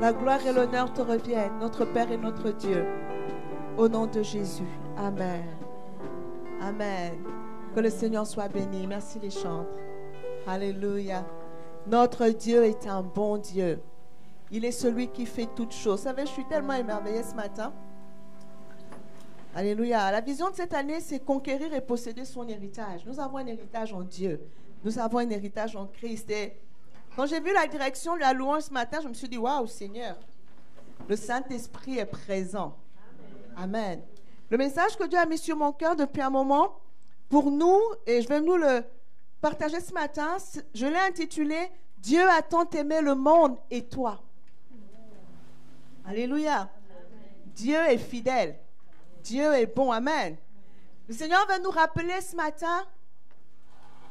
La gloire et l'honneur te reviennent, notre Père et notre Dieu. Au nom de Jésus. Amen. Amen. Que le Seigneur soit béni. Merci les chantres. Alléluia. Notre Dieu est un bon Dieu. Il est celui qui fait toutes choses. Vous savez, je suis tellement émerveillée ce matin. Alléluia. La vision de cette année, c'est conquérir et posséder son héritage. Nous avons un héritage en Dieu. Nous avons un héritage en Christ. Et quand j'ai vu la direction de la louange ce matin, je me suis dit, waouh, Seigneur, le Saint-Esprit est présent. Amen. Le message que Dieu a mis sur mon cœur depuis un moment, pour nous, et je vais nous le partager ce matin, je l'ai intitulé « Dieu a tant aimé le monde et toi ». Alléluia. Dieu est fidèle. Dieu est bon. Amen. Le Seigneur va nous rappeler ce matin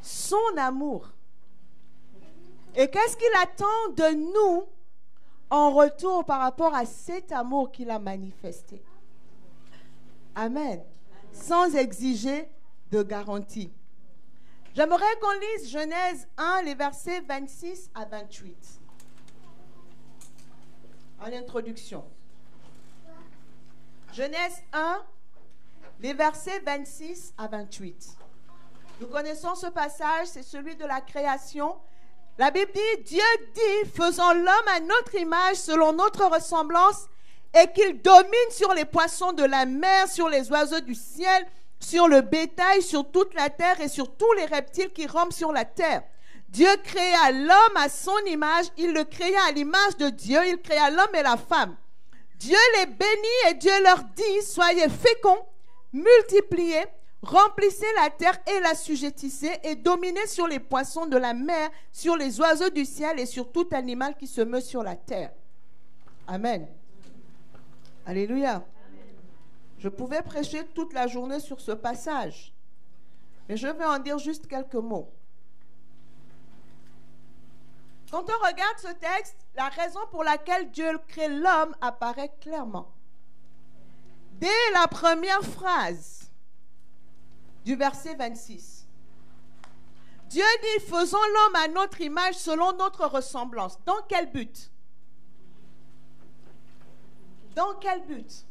son amour. Et qu'est-ce qu'il attend de nous en retour par rapport à cet amour qu'il a manifesté. Amen. Sans exiger de garantie. J'aimerais qu'on lise Genèse 1, les versets 26 à 28. En introduction. Genèse 1, les versets 26 à 28. Nous connaissons ce passage, c'est celui de la création. La Bible dit, Dieu dit, faisons l'homme à notre image, selon notre ressemblance, et qu'il domine sur les poissons de la mer, sur les oiseaux du ciel, sur le bétail, sur toute la terre et sur tous les reptiles qui rampent sur la terre. Dieu créa l'homme à son image, il le créa à l'image de Dieu, il créa l'homme et la femme. Dieu les bénit et Dieu leur dit, soyez féconds, multipliez, remplissez la terre et l'assujettissez et dominez sur les poissons de la mer, sur les oiseaux du ciel et sur tout animal qui se meut sur la terre. Amen. Alléluia. Je pouvais prêcher toute la journée sur ce passage, mais je vais en dire juste quelques mots. Quand on regarde ce texte, la raison pour laquelle Dieu crée l'homme apparaît clairement. Dès la première phrase du verset 26. Dieu dit, faisons l'homme à notre image selon notre ressemblance. Dans quel but? Dans quel but?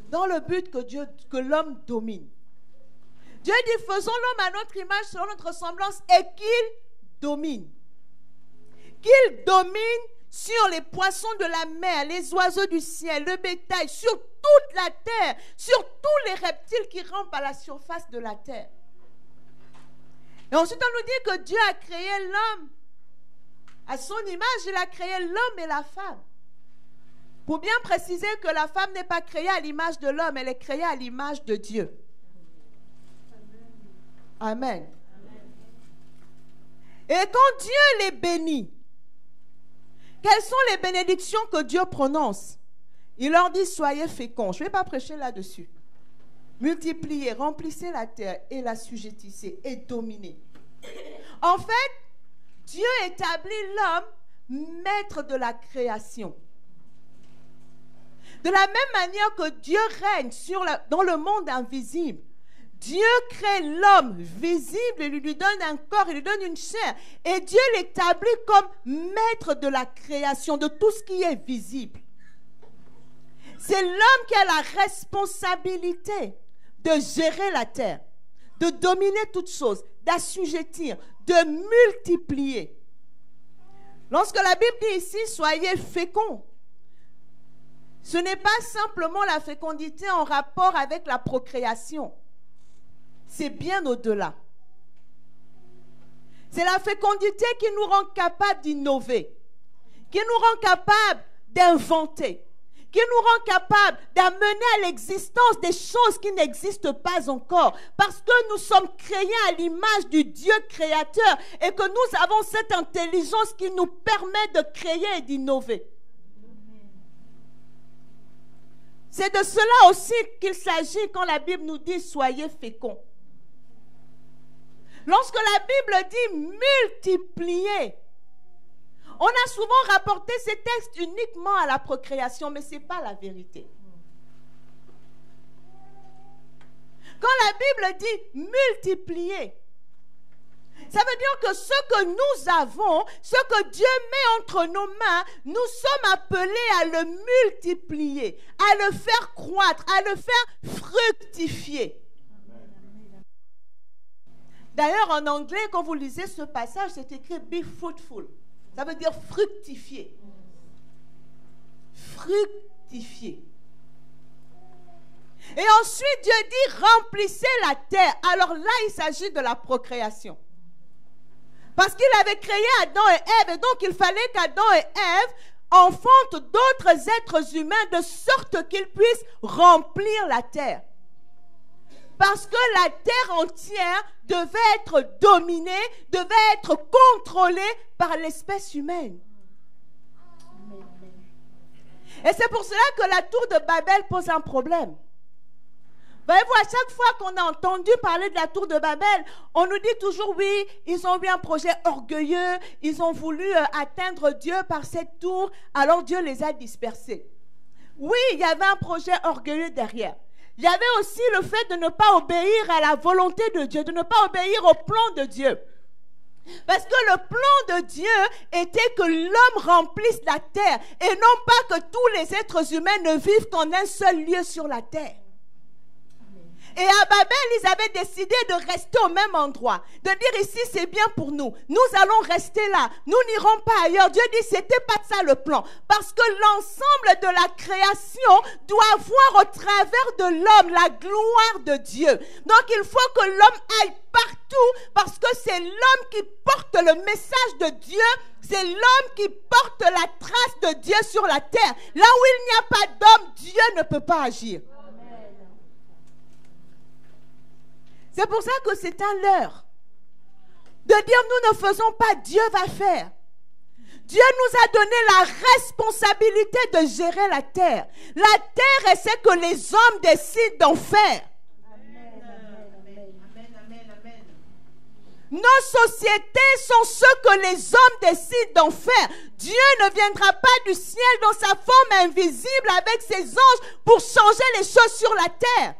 Dans le but que l'homme domine. Dieu dit, faisons l'homme à notre image selon notre ressemblance et qu'il domine. Qu'il domine sur les poissons de la mer, les oiseaux du ciel, le bétail, sur toute la terre, sur tous les reptiles qui rampent à la surface de la terre. Et ensuite, on nous dit que Dieu a créé l'homme. À son image, il a créé l'homme et la femme. Pour bien préciser que la femme n'est pas créée à l'image de l'homme, elle est créée à l'image de Dieu. Amen. Et quand Dieu les bénit, quelles sont les bénédictions que Dieu prononce? Il leur dit, soyez féconds. Je ne vais pas prêcher là-dessus. Multipliez, remplissez la terre et l'assujettissez et dominez. En fait, Dieu établit l'homme maître de la création. De la même manière que Dieu règne dans le monde invisible, Dieu crée l'homme visible et lui donne un corps, il lui donne une chair. Et Dieu l'établit comme maître de la création, de tout ce qui est visible. C'est l'homme qui a la responsabilité de gérer la terre, de dominer toutes choses, d'assujettir, de multiplier. Lorsque la Bible dit ici, soyez féconds, ce n'est pas simplement la fécondité en rapport avec la procréation. C'est bien au-delà. C'est la fécondité qui nous rend capables d'innover, qui nous rend capables d'inventer, qui nous rend capables d'amener à l'existence des choses qui n'existent pas encore, parce que nous sommes créés à l'image du Dieu créateur et que nous avons cette intelligence qui nous permet de créer et d'innover. C'est de cela aussi qu'il s'agit quand la Bible nous dit « soyez féconds ». Lorsque la Bible dit « multiplier », on a souvent rapporté ces textes uniquement à la procréation, mais ce n'est pas la vérité. Quand la Bible dit « multiplier », Ça veut dire que ce que nous avons, ce que Dieu met entre nos mains, nous sommes appelés à le multiplier, à le faire croître, à le faire fructifier. D'ailleurs, en anglais, quand vous lisez ce passage, c'est écrit « be fruitful ». Ça veut dire fructifier. Fructifier. Et ensuite, Dieu dit « remplissez la terre ». Alors là, il s'agit de la procréation. Parce qu'il avait créé Adam et Ève, et donc il fallait qu'Adam et Ève enfantent d'autres êtres humains de sorte qu'ils puissent remplir la terre. Parce que la terre entière devait être dominée, devait être contrôlée par l'espèce humaine. Et c'est pour cela que la tour de Babel pose un problème. Voyez-vous, à chaque fois qu'on a entendu parler de la tour de Babel, on nous dit toujours, oui, ils ont eu un projet orgueilleux, ils ont voulu atteindre Dieu par cette tour, alors Dieu les a dispersés. Oui, il y avait un projet orgueilleux derrière. Il y avait aussi le fait de ne pas obéir à la volonté de Dieu, de ne pas obéir au plan de Dieu. Parce que le plan de Dieu était que l'homme remplisse la terre et non pas que tous les êtres humains ne vivent qu'en un seul lieu sur la terre. Et à Babel, ils avaient décidé de rester au même endroit. De dire ici, c'est bien pour nous. Nous allons rester là. Nous n'irons pas ailleurs. Dieu dit, c'était pas ça le plan. Parce que l'ensemble de la création doit voir au travers de l'homme la gloire de Dieu. Donc, il faut que l'homme aille partout parce que c'est l'homme qui porte le message de Dieu. C'est l'homme qui porte la trace de Dieu sur la terre. Là où il n'y a pas d'homme, Dieu ne peut pas agir. C'est pour ça que c'est un leurre de dire nous ne faisons pas, Dieu va faire. Dieu nous a donné la responsabilité de gérer la terre. La terre est ce que les hommes décident d'en faire. Nos sociétés sont ce que les hommes décident d'en faire. Dieu ne viendra pas du ciel dans sa forme invisible avec ses anges pour changer les choses sur la terre.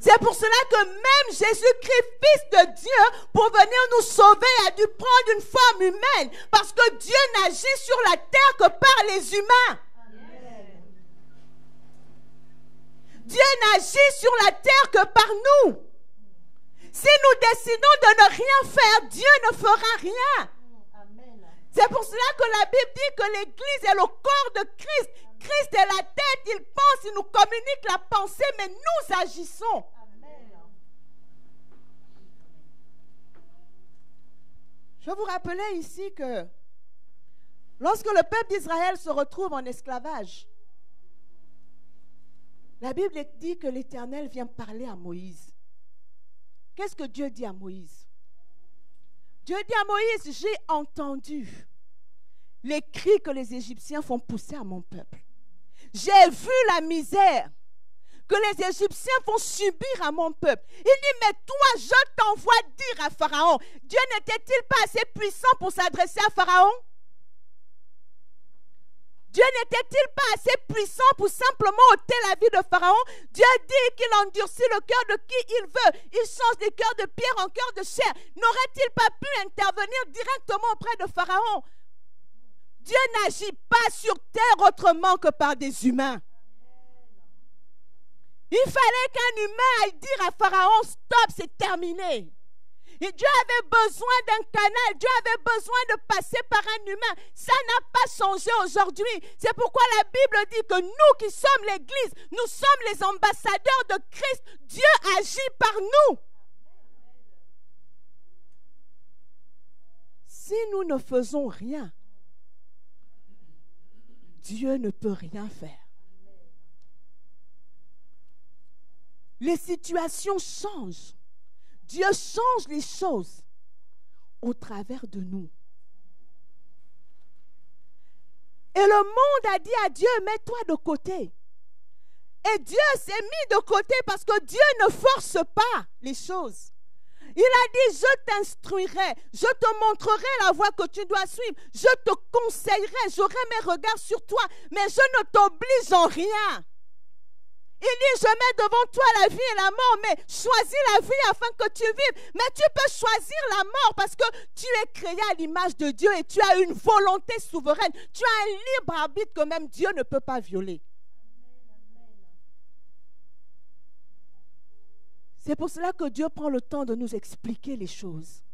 C'est pour cela que même Jésus-Christ, Fils de Dieu, pour venir nous sauver, a dû prendre une forme humaine. Parce que Dieu n'agit sur la terre que par les humains. Amen. Dieu n'agit sur la terre que par nous. Si nous décidons de ne rien faire, Dieu ne fera rien. C'est pour cela que la Bible dit que l'Église est le corps de Christ. Christ est la tête, il pense, il nous communique la pensée, mais nous agissons. Je vous rappelais ici que lorsque le peuple d'Israël se retrouve en esclavage, la Bible dit que l'Éternel vient parler à Moïse. Qu'est-ce que Dieu dit à Moïse? Dieu dit à Moïse, j'ai entendu les cris que les Égyptiens font pousser à mon peuple. J'ai vu la misère que les Égyptiens font subir à mon peuple. Il dit, mais toi, je t'envoie dire à Pharaon. Dieu n'était-il pas assez puissant pour s'adresser à Pharaon? Dieu n'était-il pas assez puissant pour simplement ôter la vie de Pharaon? Dieu dit qu'il endurcit le cœur de qui il veut. Il change des cœurs de pierre en cœur de chair. N'aurait-il pas pu intervenir directement auprès de Pharaon? Dieu n'agit pas sur terre autrement que par des humains. Il fallait qu'un humain aille dire à Pharaon, stop, c'est terminé. Et Dieu avait besoin d'un canal, Dieu avait besoin de passer par un humain. Ça n'a pas changé aujourd'hui. C'est pourquoi la Bible dit que nous qui sommes l'Église, nous sommes les ambassadeurs de Christ. Dieu agit par nous. Si nous ne faisons rien, Dieu ne peut rien faire. Les situations changent. Dieu change les choses au travers de nous. Et le monde a dit à Dieu, mets-toi de côté. Et Dieu s'est mis de côté parce que Dieu ne force pas les choses. Il a dit, je t'instruirai, je te montrerai la voie que tu dois suivre, je te conseillerai, j'aurai mes regards sur toi, mais je ne t'oblige en rien. Il dit, je mets devant toi la vie et la mort, mais choisis la vie afin que tu vives. Mais tu peux choisir la mort parce que tu es créé à l'image de Dieu et tu as une volonté souveraine. Tu as un libre arbitre que même Dieu ne peut pas violer. C'est pour cela que Dieu prend le temps de nous expliquer les choses.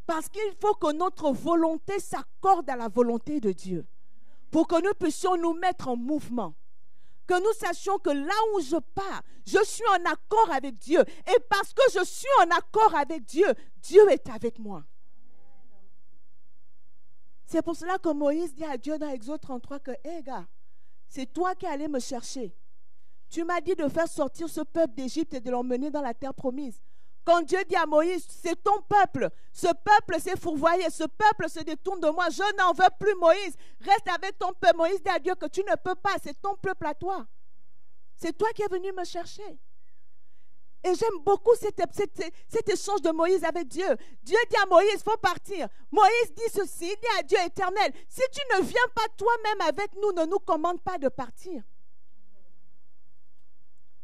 Parce qu'il faut que notre volonté s'accorde à la volonté de Dieu. Pour que nous puissions nous mettre en mouvement. Que nous sachions que là où je pars, je suis en accord avec Dieu. Et parce que je suis en accord avec Dieu, Dieu est avec moi. C'est pour cela que Moïse dit à Dieu dans Exode 33 que, hé gars, c'est toi qui allais me chercher. Tu m'as dit de faire sortir ce peuple d'Égypte et de l'emmener dans la terre promise. Quand Dieu dit à Moïse, c'est ton peuple. Ce peuple s'est fourvoyé. Ce peuple se détourne de moi. Je n'en veux plus, Moïse. Reste avec ton peuple. Moïse dit à Dieu que tu ne peux pas. C'est ton peuple à toi. C'est toi qui es venu me chercher. Et j'aime beaucoup cet échange de Moïse avec Dieu. Dieu dit à Moïse, il faut partir. Moïse dit ceci, il dit à Dieu éternel, si tu ne viens pas toi-même avec nous, ne nous commande pas de partir.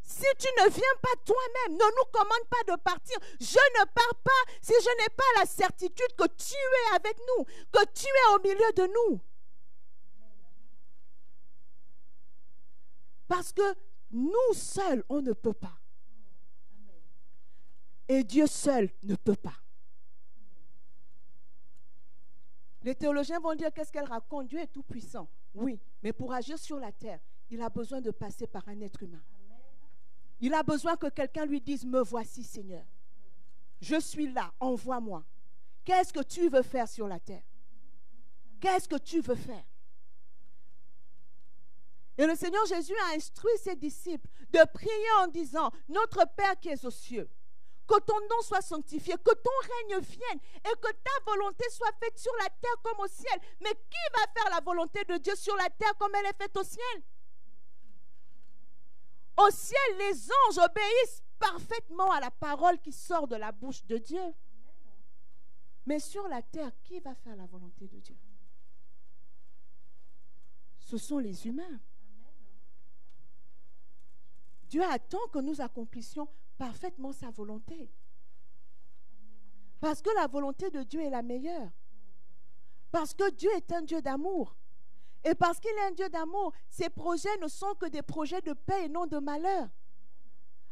Si tu ne viens pas toi-même, ne nous commande pas de partir. Je ne pars pas si je n'ai pas la certitude que tu es avec nous, que tu es au milieu de nous. Parce que nous seuls, on ne peut pas. Et Dieu seul ne peut pas. Les théologiens vont dire, qu'est-ce qu'elle raconte? Dieu est tout puissant. Oui, mais pour agir sur la terre, il a besoin de passer par un être humain. Il a besoin que quelqu'un lui dise, me voici Seigneur. Je suis là, envoie-moi. Qu'est-ce que tu veux faire sur la terre? Qu'est-ce que tu veux faire? Et le Seigneur Jésus a instruit ses disciples de prier en disant, notre Père qui es aux cieux, que ton nom soit sanctifié, que ton règne vienne et que ta volonté soit faite sur la terre comme au ciel. Mais qui va faire la volonté de Dieu sur la terre comme elle est faite au ciel? Au ciel, les anges obéissent parfaitement à la parole qui sort de la bouche de Dieu. Mais sur la terre, qui va faire la volonté de Dieu? Ce sont les humains. Dieu attend que nous accomplissions parfaitement sa volonté. Parce que la volonté de Dieu est la meilleure. Parce que Dieu est un Dieu d'amour. Et parce qu'il est un Dieu d'amour, ses projets ne sont que des projets de paix et non de malheur.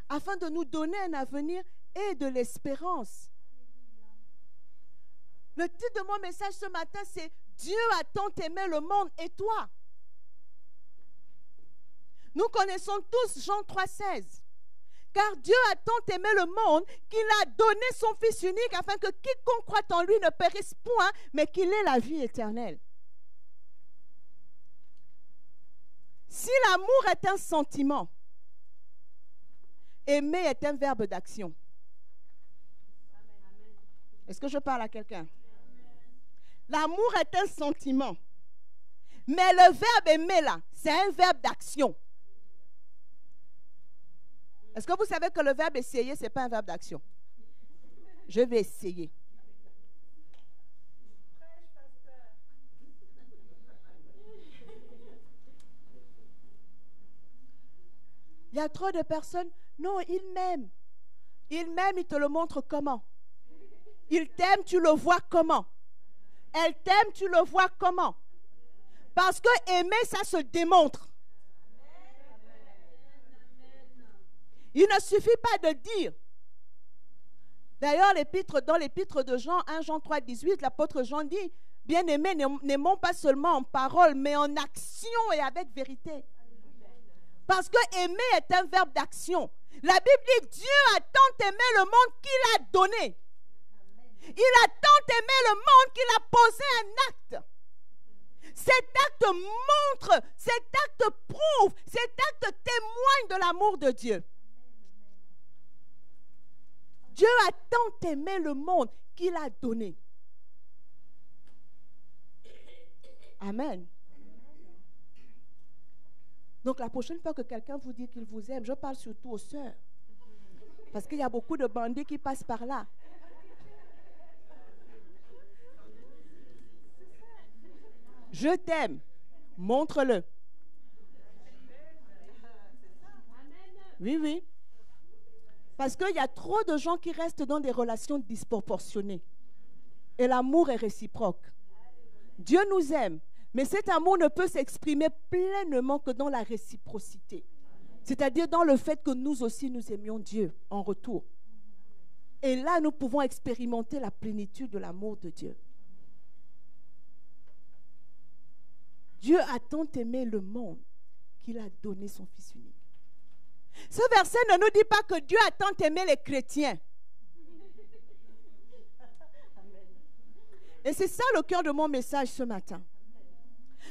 Afin de nous donner un avenir et de l'espérance. Le titre de mon message ce matin, c'est « Dieu a tant aimé le monde et toi ». Nous connaissons tous Jean 3,16. Car Dieu a tant aimé le monde qu'il a donné son Fils unique afin que quiconque croit en lui ne périsse point, mais qu'il ait la vie éternelle. Si l'amour est un sentiment, aimer est un verbe d'action. Est-ce que je parle à quelqu'un? L'amour est un sentiment. Mais le verbe aimer là, c'est un verbe d'action. Est-ce que vous savez que le verbe essayer, ce n'est pas un verbe d'action? Je vais essayer. Il y a trop de personnes, non, il m'aime. Il m'aime, il te le montre comment? Il t'aime, tu le vois comment? Elle t'aime, tu le vois comment? Parce que aimer, ça se démontre. Il ne suffit pas de dire. D'ailleurs, dans l'épître de Jean, 1 Jean 3, 18, l'apôtre Jean dit, bien-aimés, n'aimons pas seulement en parole, mais en action et avec vérité. Parce que aimer est un verbe d'action. La Bible dit que Dieu a tant aimé le monde qu'il a donné. Il a tant aimé le monde qu'il a posé un acte. Cet acte montre, cet acte prouve, cet acte témoigne de l'amour de Dieu. Dieu a tant aimé le monde qu'il a donné. Amen. Donc la prochaine fois que quelqu'un vous dit qu'il vous aime, je parle surtout aux sœurs. Parce qu'il y a beaucoup de bandits qui passent par là. Je t'aime. Montre-le. Oui, oui. Parce qu'il y a trop de gens qui restent dans des relations disproportionnées. Et l'amour est réciproque. Dieu nous aime, mais cet amour ne peut s'exprimer pleinement que dans la réciprocité. C'est-à-dire dans le fait que nous aussi nous aimions Dieu en retour. Et là, nous pouvons expérimenter la plénitude de l'amour de Dieu. Dieu a tant aimé le monde qu'il a donné son Fils unique. Ce verset ne nous dit pas que Dieu a tant aimé les chrétiens. Et c'est ça le cœur de mon message ce matin.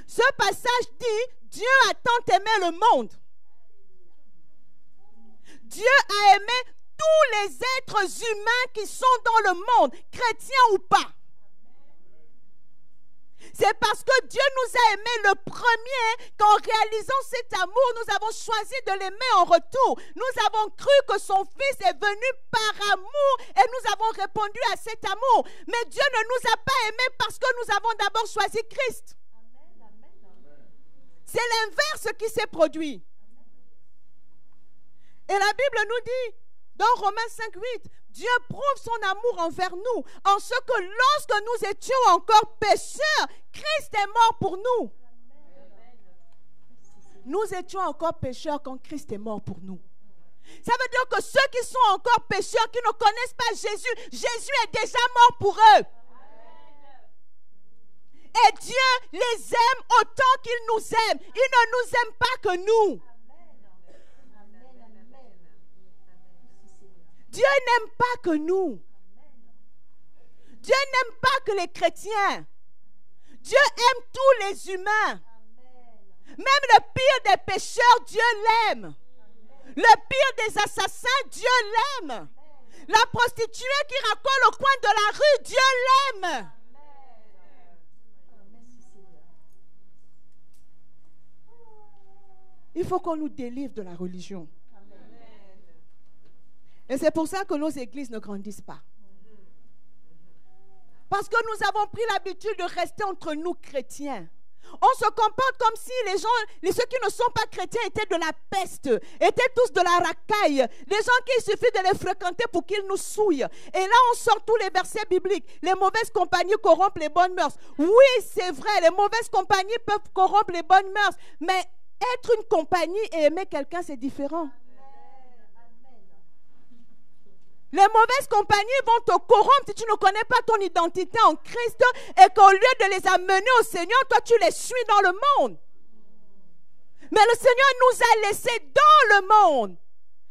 Ce passage dit, Dieu a tant aimé le monde. Dieu a aimé tous les êtres humains qui sont dans le monde, chrétiens ou pas. C'est parce que Dieu nous a aimés le premier qu'en réalisant cet amour, nous avons choisi de l'aimer en retour. Nous avons cru que son Fils est venu par amour et nous avons répondu à cet amour. Mais Dieu ne nous a pas aimés parce que nous avons d'abord choisi Christ. C'est l'inverse qui s'est produit. Et la Bible nous dit, dans Romains 5, 8, Dieu prouve son amour envers nous, en ce que lorsque nous étions encore pécheurs, Christ est mort pour nous. Nous étions encore pécheurs quand Christ est mort pour nous. Ça veut dire que ceux qui sont encore pécheurs, qui ne connaissent pas Jésus, Jésus est déjà mort pour eux. Et Dieu les aime autant qu'il nous aime. Il ne nous aime pas que nous. Dieu n'aime pas que nous. Dieu n'aime pas que les chrétiens. Dieu aime tous les humains. Même le pire des pécheurs, Dieu l'aime. Le pire des assassins, Dieu l'aime. La prostituée qui racole au coin de la rue, Dieu l'aime. Il faut qu'on nous délivre de la religion. Et c'est pour ça que nos églises ne grandissent pas. Parce que nous avons pris l'habitude de rester entre nous chrétiens. On se comporte comme si ceux qui ne sont pas chrétiens étaient de la peste, étaient tous de la racaille. Des gens qu'il suffit de les fréquenter pour qu'ils nous souillent. Et là, on sort tous les versets bibliques. Les mauvaises compagnies corrompent les bonnes mœurs. Oui, c'est vrai, les mauvaises compagnies peuvent corrompre les bonnes mœurs. Mais être une compagnie et aimer quelqu'un, c'est différent. Les mauvaises compagnies vont te corrompre si tu ne connais pas ton identité en Christ et qu'au lieu de les amener au Seigneur, toi tu les suis dans le monde. Mais le Seigneur nous a laissés dans le monde.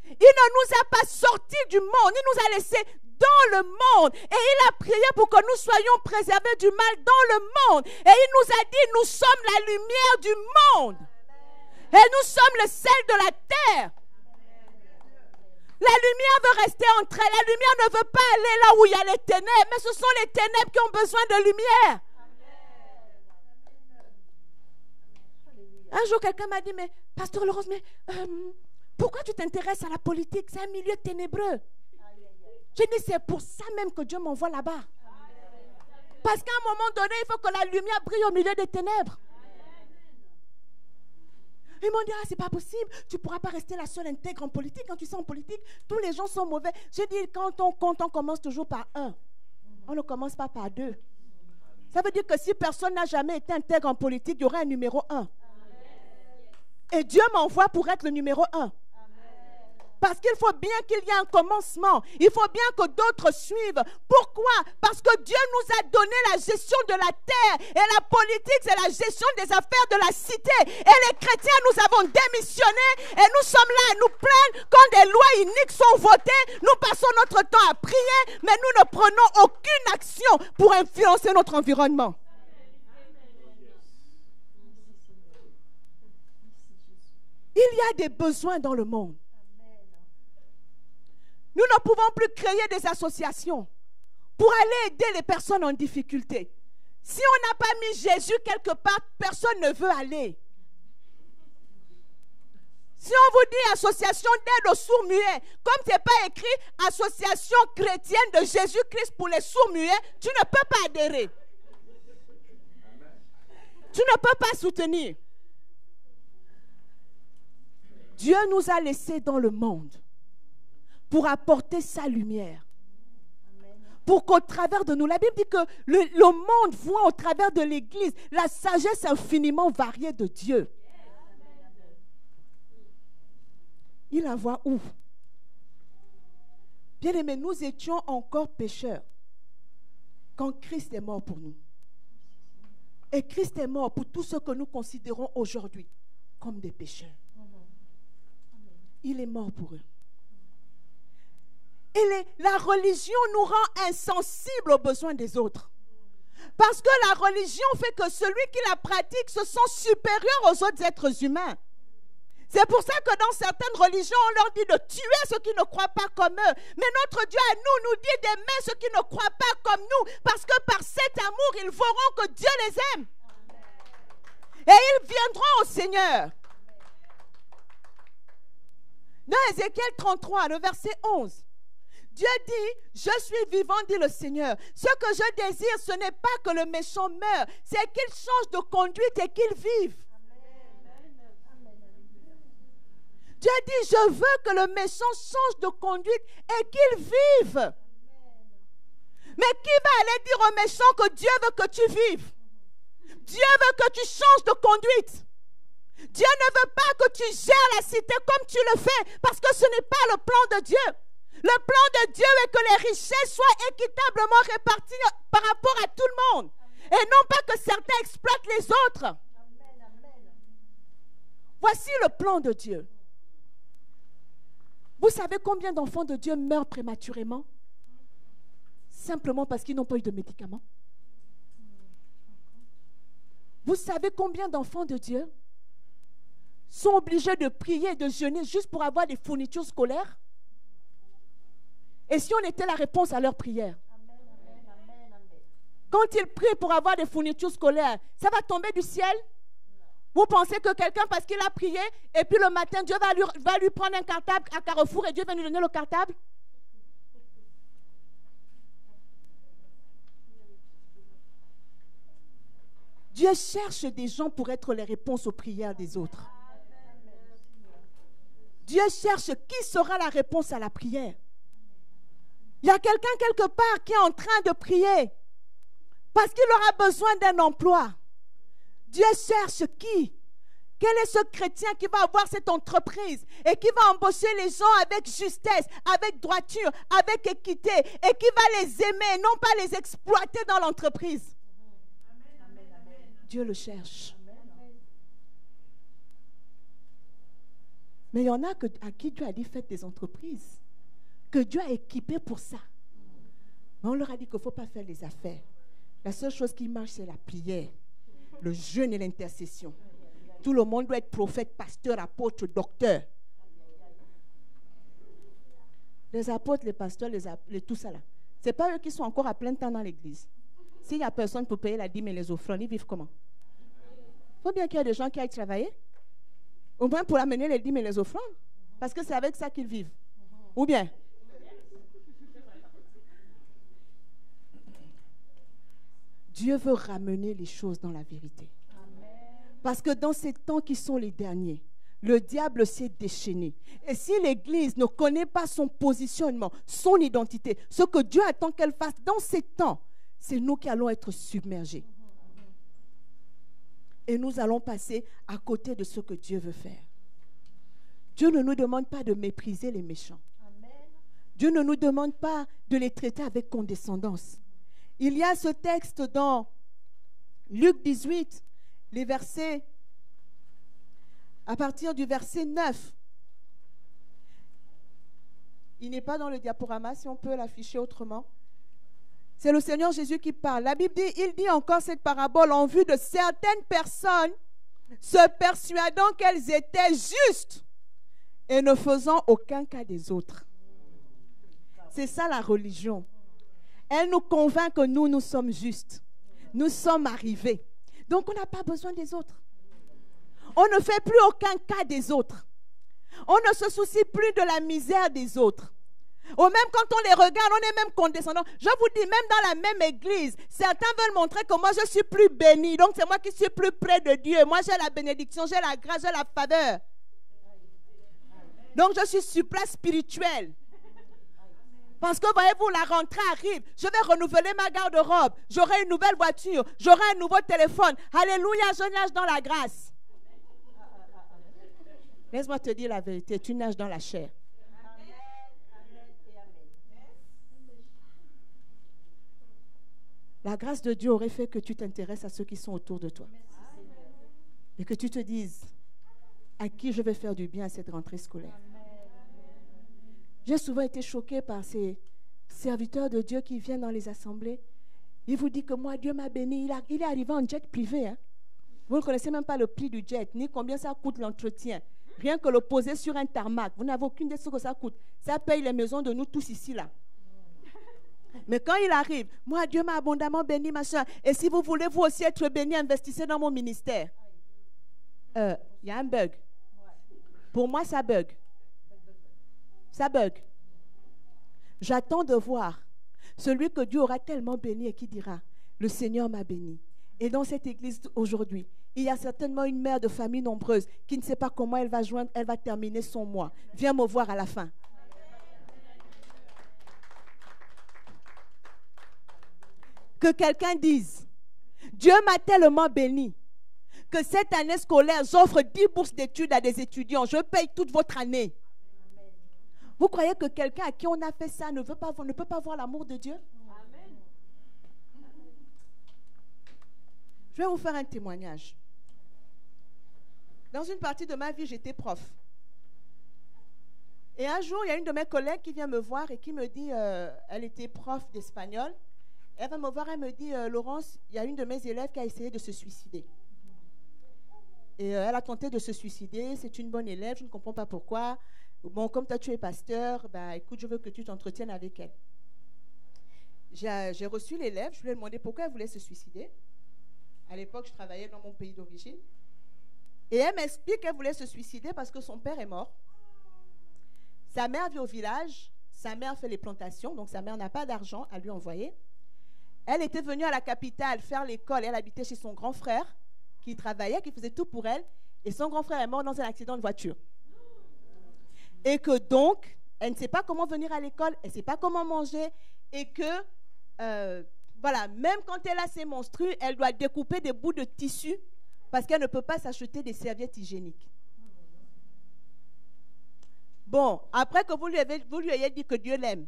Il ne nous a pas sortis du monde, il nous a laissés dans le monde. Et il a prié pour que nous soyons préservés du mal dans le monde. Et il nous a dit, nous sommes la lumière du monde. Et nous sommes le sel de la terre. La lumière veut rester entre elles. La lumière ne veut pas aller là où il y a les ténèbres. Mais ce sont les ténèbres qui ont besoin de lumière. Un jour, quelqu'un m'a dit, mais Pasteur Laurence, mais pourquoi tu t'intéresses à la politique? C'est un milieu ténébreux. J'ai dit, c'est pour ça même que Dieu m'envoie là-bas. Parce qu'à un moment donné, il faut que la lumière brille au milieu des ténèbres. Ils m'ont dit, c'est pas possible, tu ne pourras pas rester la seule intègre en politique. Quand tu sais en politique, tous les gens sont mauvais. J'ai dit, quand on compte, on commence toujours par 1. On ne commence pas par 2. Ça veut dire que si personne n'a jamais été intègre en politique, il y aura un numéro 1. Et Dieu m'envoie pour être le numéro 1. Parce qu'il faut bien qu'il y ait un commencement. Il faut bien que d'autres suivent. Pourquoi? Parce que Dieu nous a donné la gestion de la terre. Et la politique, c'est la gestion des affaires de la cité. Et les chrétiens, nous avons démissionné. Et nous sommes là à nous plaindre quand des lois iniques sont votées. Nous passons notre temps à prier, mais nous ne prenons aucune action pour influencer notre environnement. Il y a des besoins dans le monde. Nous ne pouvons plus créer des associations pour aller aider les personnes en difficulté. Si on n'a pas mis Jésus quelque part, personne ne veut aller. Si on vous dit association d'aide aux sourds-muets, comme ce n'est pas écrit association chrétienne de Jésus-Christ pour les sourds-muets, tu ne peux pas adhérer. Tu ne peux pas soutenir. Dieu nous a laissés dans le monde pour apporter sa lumière. Pour qu'au travers de nous, la Bible dit que le monde voit au travers de l'Église la sagesse infiniment variée de Dieu. Il la voit où? Bien-aimés, nous étions encore pécheurs quand Christ est mort pour nous. Et Christ est mort pour tous ceux que nous considérons aujourd'hui comme des pécheurs. Il est mort pour eux. Et la religion nous rend insensibles aux besoins des autres. Parce que la religion fait que celui qui la pratique se sent supérieur aux autres êtres humains. C'est pour ça que dans certaines religions, on leur dit de tuer ceux qui ne croient pas comme eux. Mais notre Dieu à nous, nous dit d'aimer ceux qui ne croient pas comme nous. Parce que par cet amour, ils verront que Dieu les aime. Et ils viendront au Seigneur. Dans Ézéchiel 33, le verset 11. Dieu dit, je suis vivant, dit le Seigneur. Ce que je désire, ce n'est pas que le méchant meure, c'est qu'il change de conduite et qu'il vive. Dieu dit, je veux que le méchant change de conduite et qu'il vive. Mais qui va aller dire au méchant que Dieu veut que tu vives? Dieu veut que tu changes de conduite. Dieu ne veut pas que tu gères la cité comme tu le fais, parce que ce n'est pas le plan de Dieu. Le plan de Dieu est que les richesses soient équitablement réparties par rapport à tout le monde. Et non pas que certains exploitent les autres. Voici le plan de Dieu. Vous savez combien d'enfants de Dieu meurent prématurément? Simplement parce qu'ils n'ont pas eu de médicaments. Vous savez combien d'enfants de Dieu sont obligés de prier et de jeûner juste pour avoir des fournitures scolaires? Et si on était la réponse à leur prière? Quand ils prient pour avoir des fournitures scolaires, ça va tomber du ciel? Vous pensez que quelqu'un, parce qu'il a prié, et puis le matin, Dieu va lui prendre un cartable à Carrefour et Dieu va lui donner le cartable? Dieu cherche des gens pour être les réponses aux prières des autres. Dieu cherche qui sera la réponse à la prière. Il y a quelqu'un quelque part qui est en train de prier parce qu'il aura besoin d'un emploi. Dieu cherche qui? Quel est ce chrétien qui va avoir cette entreprise et qui va embaucher les gens avec justesse, avec droiture, avec équité et qui va les aimer, non pas les exploiter dans l'entreprise? Dieu le cherche. Mais il y en a à qui Dieu a dit faites des entreprises, que Dieu a équipé pour ça. Mais on leur a dit qu'il ne faut pas faire les affaires. La seule chose qui marche, c'est la prière, le jeûne et l'intercession. Tout le monde doit être prophète, pasteur, apôtre, docteur. Les apôtres, les pasteurs, tout ça là, ce n'est pas eux qui sont encore à plein temps dans l'église. S'il n'y a personne pour payer la dîme et les offrandes, ils vivent comment? Il faut bien qu'il y ait des gens qui aillent travailler. Au moins pour amener les dîmes et les offrandes. Parce que c'est avec ça qu'ils vivent. Ou bien? Dieu veut ramener les choses dans la vérité. Parce que dans ces temps qui sont les derniers, le diable s'est déchaîné. Et si l'Église ne connaît pas son positionnement, son identité, ce que Dieu attend qu'elle fasse dans ces temps, c'est nous qui allons être submergés. Et nous allons passer à côté de ce que Dieu veut faire. Dieu ne nous demande pas de mépriser les méchants. Dieu ne nous demande pas de les traiter avec condescendance. Il y a ce texte dans Luc 18, les versets, à partir du verset 9. Il n'est pas dans le diaporama, si on peut l'afficher autrement. C'est le Seigneur Jésus qui parle. La Bible dit, il dit encore cette parabole en vue de certaines personnes se persuadant qu'elles étaient justes et ne faisant aucun cas des autres. C'est ça la religion. Elle nous convainc que nous sommes justes. Nous sommes arrivés. Donc on n'a pas besoin des autres. On ne fait plus aucun cas des autres. On ne se soucie plus de la misère des autres. Ou même quand on les regarde, on est même condescendant. Je vous dis, même dans la même église, certains veulent montrer que moi je suis plus béni. Donc c'est moi qui suis plus près de Dieu. Moi j'ai la bénédiction, j'ai la grâce, j'ai la faveur. Donc, je suis supra spirituel. Parce que, voyez-vous, la rentrée arrive. Je vais renouveler ma garde-robe. J'aurai une nouvelle voiture. J'aurai un nouveau téléphone. Alléluia, je nage dans la grâce. Laisse-moi te dire la vérité. Tu nages dans la chair. La grâce de Dieu aurait fait que tu t'intéresses à ceux qui sont autour de toi. Et que tu te dises, à qui je vais faire du bien à cette rentrée scolaire. J'ai souvent été choquée par ces serviteurs de Dieu qui viennent dans les assemblées. Il vous dit que moi, Dieu m'a béni. Il est arrivé en jet privé. Hein. Vous ne connaissez même pas le prix du jet, ni combien ça coûte l'entretien. Rien que le poser sur un tarmac. Vous n'avez aucune idée de ce que ça coûte. Ça paye les maisons de nous tous ici, là. Mais quand il arrive, moi, Dieu m'a abondamment béni, ma soeur. Et si vous voulez, vous aussi être béni, investissez dans mon ministère. Il y a un bug. Pour moi, ça bug. Ça bug. J'attends de voir celui que Dieu aura tellement béni et qui dira, le Seigneur m'a béni. Et dans cette église aujourd'hui, il y a certainement une mère de famille nombreuse qui ne sait pas comment elle va terminer son mois. Viens me voir à la fin. Que quelqu'un dise, Dieu m'a tellement béni que cette année scolaire, j'offre 10 bourses d'études à des étudiants. Je paye toute votre année. Vous croyez que quelqu'un à qui on a fait ça ne peut pas voir l'amour de Dieu? Je vais vous faire un témoignage. Dans une partie de ma vie, j'étais prof. Et un jour, il y a une de mes collègues qui vient me voir et qui me dit, elle était prof d'espagnol. Elle va me voir, elle me dit, Laurence, il y a une de mes élèves qui a essayé de se suicider. Et elle a tenté de se suicider, c'est une bonne élève, je ne comprends pas pourquoi. Bon, comme toi tu es pasteur, bah, écoute, je veux que tu t'entretiennes avec elle. J'ai reçu l'élève, je lui ai demandé pourquoi elle voulait se suicider. À l'époque, je travaillais dans mon pays d'origine. Et elle m'explique qu'elle voulait se suicider parce que son père est mort. Sa mère vit au village, sa mère fait les plantations, donc sa mère n'a pas d'argent à lui envoyer. Elle était venue à la capitale faire l'école, elle habitait chez son grand frère, qui travaillait, qui faisait tout pour elle, et son grand frère est mort dans un accident de voiture. Et que donc, elle ne sait pas comment venir à l'école, elle ne sait pas comment manger, et que, voilà, même quand elle a ses menstrues, elle doit découper des bouts de tissu parce qu'elle ne peut pas s'acheter des serviettes hygiéniques. Bon, après que vous lui ayez dit que Dieu l'aime,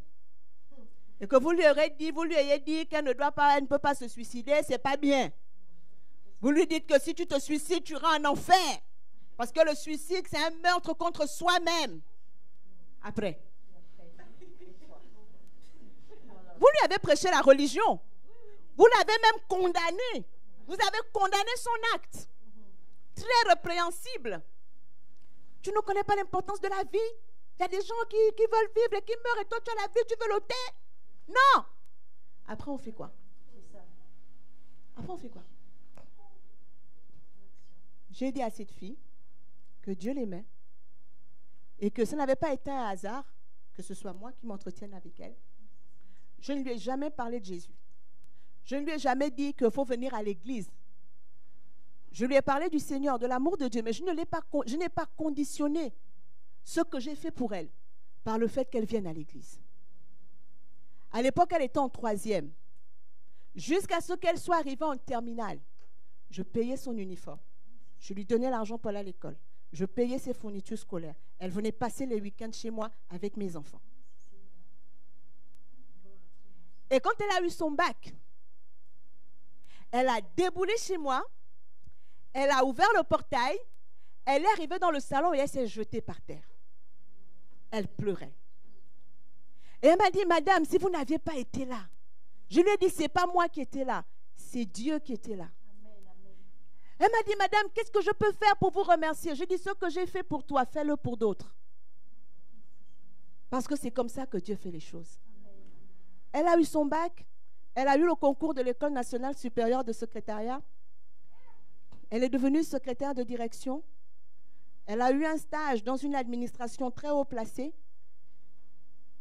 et que vous lui ayez dit qu'elle ne peut pas se suicider, c'est pas bien. Vous lui dites que si tu te suicides, tu iras en enfer. Parce que le suicide, c'est un meurtre contre soi-même. Après. Vous lui avez prêché la religion. Vous l'avez même condamné. Vous avez condamné son acte. Très répréhensible. Tu ne connais pas l'importance de la vie. Il y a des gens qui veulent vivre et qui meurent et toi tu as la vie, tu veux l'ôter. Non. Après on fait quoi? Après on fait quoi? J'ai dit à cette fille que Dieu l'aimait et que ce n'avait pas été un hasard que ce soit moi qui m'entretienne avec elle. Je ne lui ai jamais parlé de Jésus. Je ne lui ai jamais dit qu'il faut venir à l'église. Je lui ai parlé du Seigneur, de l'amour de Dieu, mais je n'ai pas conditionné ce que j'ai fait pour elle par le fait qu'elle vienne à l'église. À l'époque, elle était en 3e. Jusqu'à ce qu'elle soit arrivée en terminale, je payais son uniforme. Je lui donnais l'argent pour aller à l'école. Je payais ses fournitures scolaires. Elle venait passer les week-ends chez moi avec mes enfants. Et quand elle a eu son bac, elle a déboulé chez moi, elle a ouvert le portail, elle est arrivée dans le salon et elle s'est jetée par terre. Elle pleurait. Et elle m'a dit, madame, si vous n'aviez pas été là, je lui ai dit, ce n'est pas moi qui étais là, c'est Dieu qui était là. Elle m'a dit, madame, qu'est-ce que je peux faire pour vous remercier? Je dis, ce que j'ai fait pour toi, fais-le pour d'autres. Parce que c'est comme ça que Dieu fait les choses. Elle a eu son bac, elle a eu le concours de l'École nationale supérieure de secrétariat. Elle est devenue secrétaire de direction. Elle a eu un stage dans une administration très haut placée.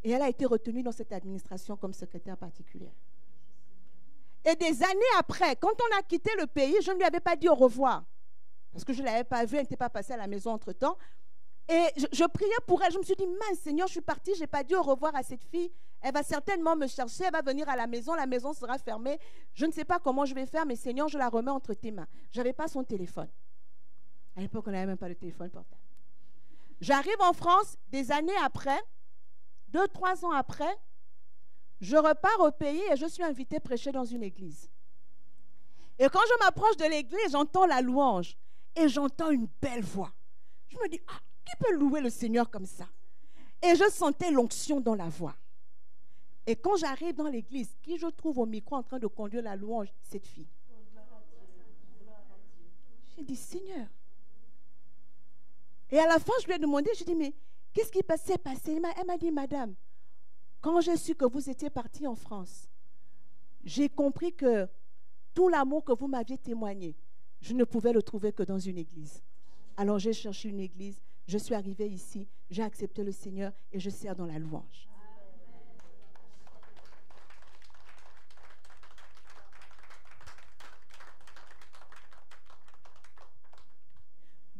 Et elle a été retenue dans cette administration comme secrétaire particulière. Et des années après, quand on a quitté le pays, je ne lui avais pas dit au revoir. Parce que je ne l'avais pas vue, elle n'était pas passée à la maison entre-temps. Et je priais pour elle. Je me suis dit, mince Seigneur, je suis partie, je n'ai pas dit au revoir à cette fille. Elle va certainement me chercher, elle va venir à la maison sera fermée. Je ne sais pas comment je vais faire, mais Seigneur, je la remets entre tes mains. Je n'avais pas son téléphone. À l'époque, on n'avait même pas de téléphone portable. J'arrive en France des années après, 2-3 ans après, je repars au pays et je suis invitée prêcher dans une église. Et quand je m'approche de l'église, j'entends la louange et j'entends une belle voix. Je me dis, ah, qui peut louer le Seigneur comme ça? Et je sentais l'onction dans la voix. Et quand j'arrive dans l'église, qui je trouve au micro en train de conduire la louange? Cette fille. J'ai dit, Seigneur. Et à la fin, je lui ai demandé, je lui ai dit, mais qu'est-ce qui s'est passé? Elle m'a dit, madame, quand j'ai su que vous étiez partie en France, j'ai compris que tout l'amour que vous m'aviez témoigné, je ne pouvais le trouver que dans une église. Alors j'ai cherché une église, je suis arrivée ici, j'ai accepté le Seigneur et je sers dans la louange.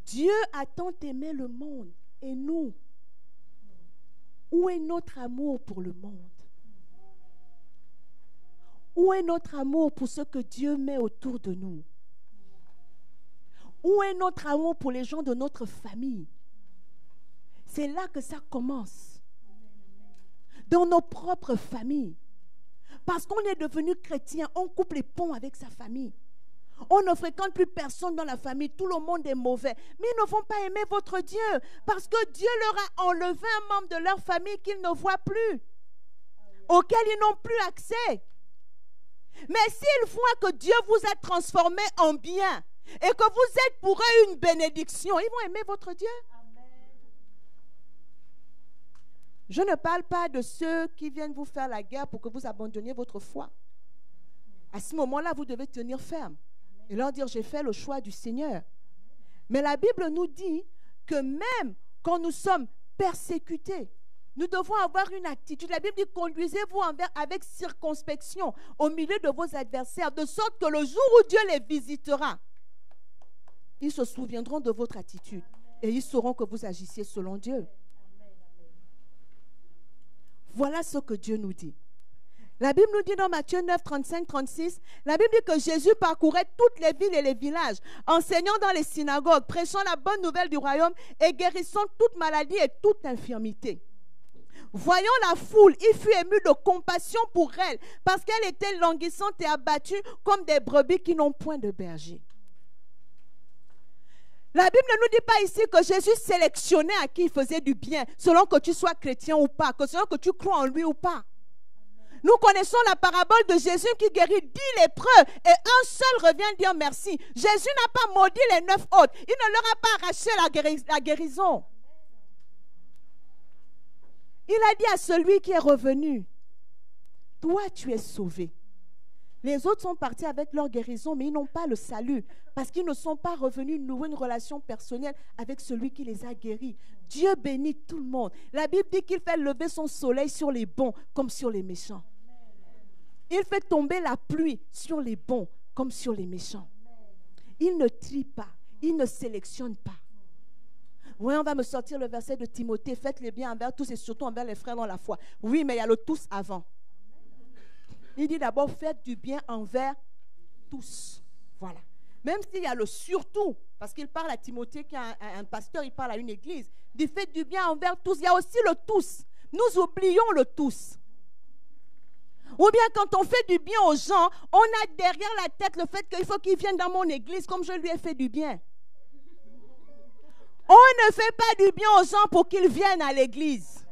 Dieu a tant aimé le monde et nous. Où est notre amour pour le monde? Où est notre amour pour ce que Dieu met autour de nous? Où est notre amour pour les gens de notre famille? C'est là que ça commence. Dans nos propres familles. Parce qu'on est devenu chrétien, on coupe les ponts avec sa famille. On ne fréquente plus personne dans la famille. Tout le monde est mauvais. Mais ils ne vont pas aimer votre Dieu. Parce que Dieu leur a enlevé un membre de leur famille qu'ils ne voient plus. Auquel ils n'ont plus accès. Mais s'ils voient que Dieu vous a transformé en bien et que vous êtes pour eux une bénédiction, ils vont aimer votre Dieu. Je ne parle pas de ceux qui viennent vous faire la guerre pour que vous abandonniez votre foi. À ce moment-là, vous devez tenir ferme et leur dire, j'ai fait le choix du Seigneur. Mais la Bible nous dit que même quand nous sommes persécutés, nous devons avoir une attitude. La Bible dit, conduisez-vous avec circonspection au milieu de vos adversaires, de sorte que le jour où Dieu les visitera, ils se souviendront de votre attitude et ils sauront que vous agissiez selon Dieu. Voilà ce que Dieu nous dit. La Bible nous dit dans Matthieu 9, 35-36, la Bible dit que Jésus parcourait toutes les villes et les villages, enseignant dans les synagogues, prêchant la bonne nouvelle du royaume et guérissant toute maladie et toute infirmité. Voyant la foule, il fut ému de compassion pour elle, parce qu'elle était languissante et abattue comme des brebis qui n'ont point de berger. La Bible ne nous dit pas ici que Jésus sélectionnait à qui il faisait du bien, selon que tu sois chrétien ou pas, que selon que tu crois en lui ou pas. Nous connaissons la parabole de Jésus qui guérit 10 lépreux et un seul revient dire merci. Jésus n'a pas maudit les 9 autres. Il ne leur a pas arraché la guérison. Il a dit à celui qui est revenu, toi tu es sauvé. Les autres sont partis avec leur guérison, mais ils n'ont pas le salut parce qu'ils ne sont pas revenus nouer une relation personnelle avec celui qui les a guéris. Dieu bénit tout le monde. La Bible dit qu'il fait lever son soleil sur les bons comme sur les méchants. Il fait tomber la pluie sur les bons comme sur les méchants. Il ne trie pas, il ne sélectionne pas. Oui, on va me sortir le verset de Timothée, faites le bien envers tous et surtout envers les frères dans la foi. Oui, mais il y a le tous avant. Il dit d'abord, faites du bien envers tous. Voilà. Même s'il y a le surtout, parce qu'il parle à Timothée qui est un pasteur, il parle à une église. Il dit, faites du bien envers tous. Il y a aussi le tous. Nous oublions le tous. Ou bien quand on fait du bien aux gens, on a derrière la tête le fait qu'il faut qu'ils viennent dans mon église comme je lui ai fait du bien. On ne fait pas du bien aux gens pour qu'ils viennent à l'église.